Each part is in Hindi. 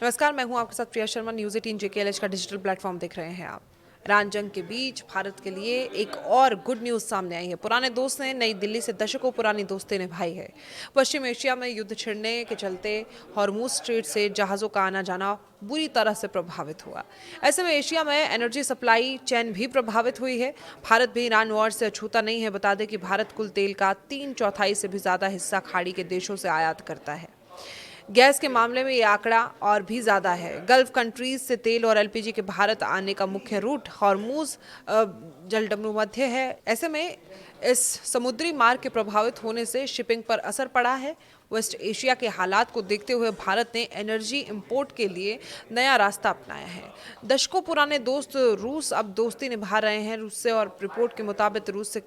नमस्कार, मैं हूं आपके साथ प्रिया शर्मा। न्यूज़ 18 जेकेएलएच का डिजिटल प्लेटफॉर्म देख रहे हैं आप। ईरान जंग के बीच भारत के लिए एक और गुड न्यूज़ सामने आई है। पुराने दोस्त ने नई दिल्ली से दशकों पुरानी दोस्ती निभाई है। पश्चिम एशिया में युद्ध छिड़ने के चलते हॉर्मुज स्ट्रेट से जहाज़ों का आना जाना बुरी तरह से प्रभावित हुआ। ऐसे में एशिया में एनर्जी सप्लाई चेन भी प्रभावित हुई है। भारत भी ईरान वॉर से अछूता नहीं है। बता दें कि भारत कुल तेल का 3/4 से भी ज़्यादा हिस्सा खाड़ी के देशों से आयात करता है। गैस के मामले में ये आंकड़ा और भी ज़्यादा है। गल्फ कंट्रीज से तेल और एलपीजी के भारत आने का मुख्य रूट हॉर्मुज जलडमरू मध्य है। ऐसे में इस समुद्री मार्ग के प्रभावित होने से शिपिंग पर असर पड़ा है। वेस्ट एशिया के हालात को देखते हुए भारत ने एनर्जी इंपोर्ट के लिए नया रास्ता अपनाया है। दशकों पुराने दोस्त रूस अब दोस्ती निभा रहे हैं रूस से, और रिपोर्ट के मुताबिक रूस से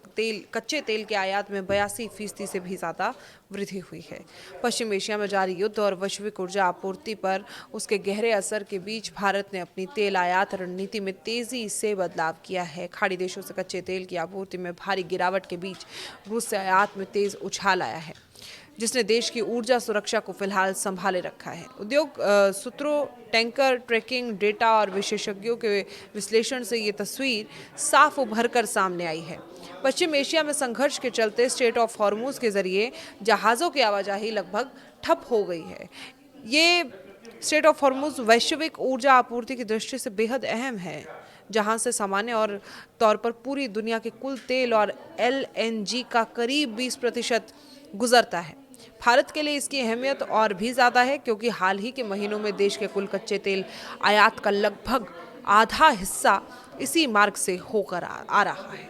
कच्चे तेल के आयात में 82% से भी ज़्यादा वृद्धि हुई है। पश्चिम एशिया में जारी युद्ध और वैश्विक ऊर्जा आपूर्ति पर उसके गहरे असर के बीच भारत ने अपनी तेल आयात रणनीति में तेजी से बदलाव किया है। खाड़ी देशों से कच्चे तेल की आपूर्ति में भारी गिरावट के बीच रूस से आयात में तेज उछाल आया है, जिसने देश की ऊर्जा सुरक्षा को फिलहाल संभाले रखा है। उद्योग सूत्रों, टैंकर ट्रैकिंग डेटा और विशेषज्ञों के विश्लेषण से ये तस्वीर साफ उभर कर सामने आई है। पश्चिम एशिया में संघर्ष के चलते स्ट्रेट ऑफ हॉर्मुज के जरिए जहाज़ों की आवाजाही लगभग ठप हो गई है। ये स्ट्रेट ऑफ हॉर्मुज वैश्विक ऊर्जा आपूर्ति की दृष्टि से बेहद अहम है, जहां से सामान्य और तौर पर पूरी दुनिया के कुल तेल और एलएनजी का करीब 20% गुजरता है। भारत के लिए इसकी अहमियत और भी ज़्यादा है, क्योंकि हाल ही के महीनों में देश के कुल कच्चे तेल आयात का लगभग आधा हिस्सा इसी मार्ग से होकर आ रहा है।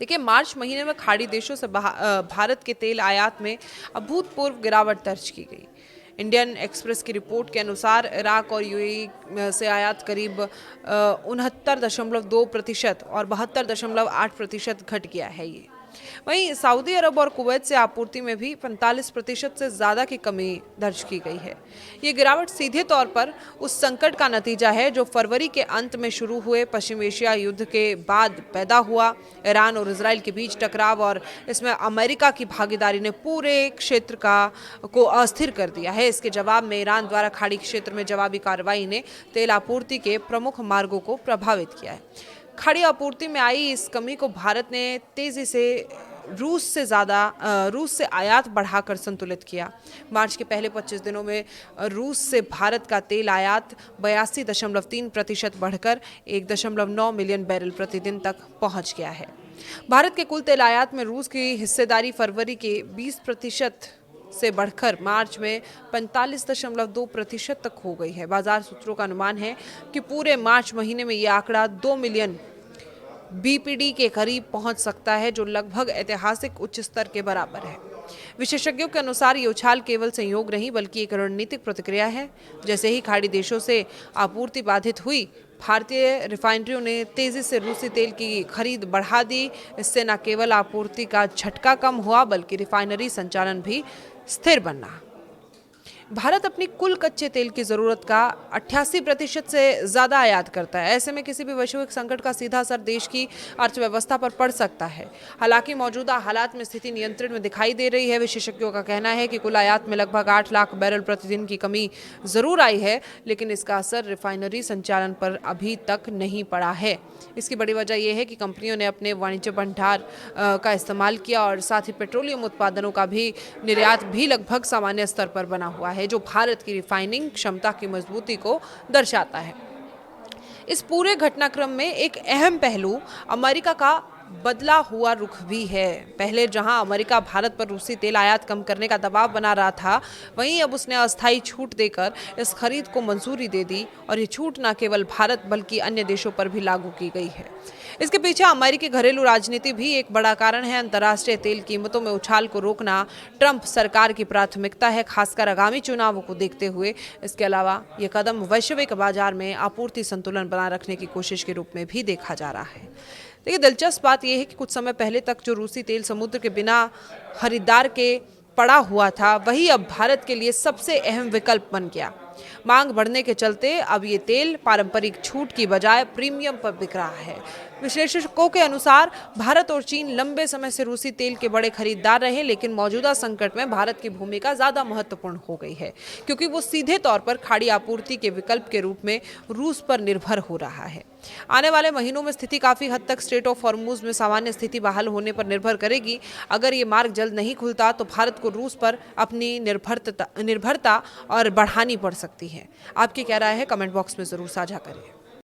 देखिए, मार्च महीने में खाड़ी देशों से भारत के तेल आयात में अभूतपूर्व गिरावट दर्ज की गई। इंडियन एक्सप्रेस की रिपोर्ट के अनुसार इराक और यूएई से आयात करीब 69.2% और 72.8% घट गया है। ये वहीं सऊदी अरब और कुवैत से आपूर्ति में भी 45% से ज़्यादा की कमी दर्ज की गई है। ये गिरावट सीधे तौर पर उस संकट का नतीजा है जो फरवरी के अंत में शुरू हुए पश्चिम एशिया युद्ध के बाद पैदा हुआ। ईरान और इजराइल के बीच टकराव और इसमें अमेरिका की भागीदारी ने पूरे क्षेत्र को अस्थिर कर दिया है। इसके जवाब में ईरान द्वारा खाड़ी क्षेत्र में जवाबी कार्रवाई ने तेल आपूर्ति के प्रमुख मार्गों को प्रभावित किया है। खाड़ी आपूर्ति में आई इस कमी को भारत ने तेजी से रूस से आयात बढ़ाकर संतुलित किया। मार्च के पहले 25 दिनों में रूस से भारत का तेल आयात 82.3% बढ़कर 1.9 मिलियन बैरल प्रतिदिन तक पहुंच गया है। भारत के कुल तेल आयात में रूस की हिस्सेदारी फरवरी के 20% से बढ़कर मार्च में 45.2% तक हो गई है। बाजार सूत्रों का अनुमान है कि पूरे मार्च महीने में यह आंकड़ा 2 मिलियन बीपीडी के करीब पहुंच सकता है, जो लगभग ऐतिहासिक उच्च स्तर के बराबर है। विशेषज्ञों के अनुसार ये उछाल केवल संयोग नहीं बल्कि एक रणनीतिक प्रतिक्रिया है। जैसे ही खाड़ी देशों से आपूर्ति बाधित हुई, भारतीय रिफाइनरियों ने तेजी से रूसी तेल की खरीद बढ़ा दी। इससे न केवल आपूर्ति का झटका कम हुआ बल्कि रिफाइनरी संचालन भी स्थिर बना। भारत अपनी कुल कच्चे तेल की ज़रूरत का 88% से ज़्यादा आयात करता है। ऐसे में किसी भी वैश्विक संकट का सीधा असर देश की अर्थव्यवस्था पर पड़ सकता है। हालांकि मौजूदा हालात में स्थिति नियंत्रण में दिखाई दे रही है। विशेषज्ञों का कहना है कि कुल आयात में लगभग 8 लाख बैरल प्रतिदिन की कमी ज़रूर आई है, लेकिन इसका असर रिफाइनरी संचालन पर अभी तक नहीं पड़ा है। इसकी बड़ी वजह यह है कि कंपनियों ने अपने वाणिज्य भंडार का इस्तेमाल किया और साथ ही पेट्रोलियम उत्पादनों का भी निर्यात भी लगभग सामान्य स्तर पर बना हुआ है, जो भारत की रिफाइनिंग क्षमता की मजबूती को दर्शाता है। इस पूरे घटनाक्रम में एक अहम पहलू अमेरिका का बदला हुआ रुख भी है। पहले जहां अमेरिका भारत पर रूसी तेल आयात कम करने का दबाव बना रहा था, वहीं अब उसने अस्थायी छूट देकर इस खरीद को मंजूरी दे दी, और ये छूट न केवल भारत बल्कि अन्य देशों पर भी लागू की गई है। इसके पीछे अमेरिकी घरेलू राजनीति भी एक बड़ा कारण है। अंतर्राष्ट्रीय तेल कीमतों में उछाल को रोकना ट्रंप सरकार की प्राथमिकता है, खासकर आगामी चुनावों को देखते हुए। इसके अलावा ये कदम वैश्विक बाजार में आपूर्ति संतुलन बनाए रखने की कोशिश के रूप में भी देखा जा रहा है। देखिए, दिलचस्प बात यह है कि कुछ समय पहले तक जो रूसी तेल समुद्र के बिना खरीदार के पड़ा हुआ था, वही अब भारत के लिए सबसे अहम विकल्प बन गया। मांग बढ़ने के चलते अब ये तेल पारंपरिक छूट की बजाय प्रीमियम पर बिक रहा है। विश्लेषकों के अनुसार भारत और चीन लंबे समय से रूसी तेल के बड़े खरीदार रहे, लेकिन मौजूदा संकट में भारत की भूमिका ज्यादा महत्वपूर्ण हो गई है, क्योंकि वो सीधे तौर पर खाड़ी आपूर्ति के विकल्प के रूप में रूस पर निर्भर हो रहा है। आने वाले महीनों में स्थिति काफी हद तक स्ट्रेट ऑफ हॉर्मुज में सामान्य स्थिति बहाल होने पर निर्भर करेगी। अगर ये मार्ग जल्द नहीं खुलता तो भारत को रूस पर अपनी निर्भरता और बढ़ानी पड़ सकती है। आपकी क्या राय है, कमेंट बॉक्स में जरूर साझा करें।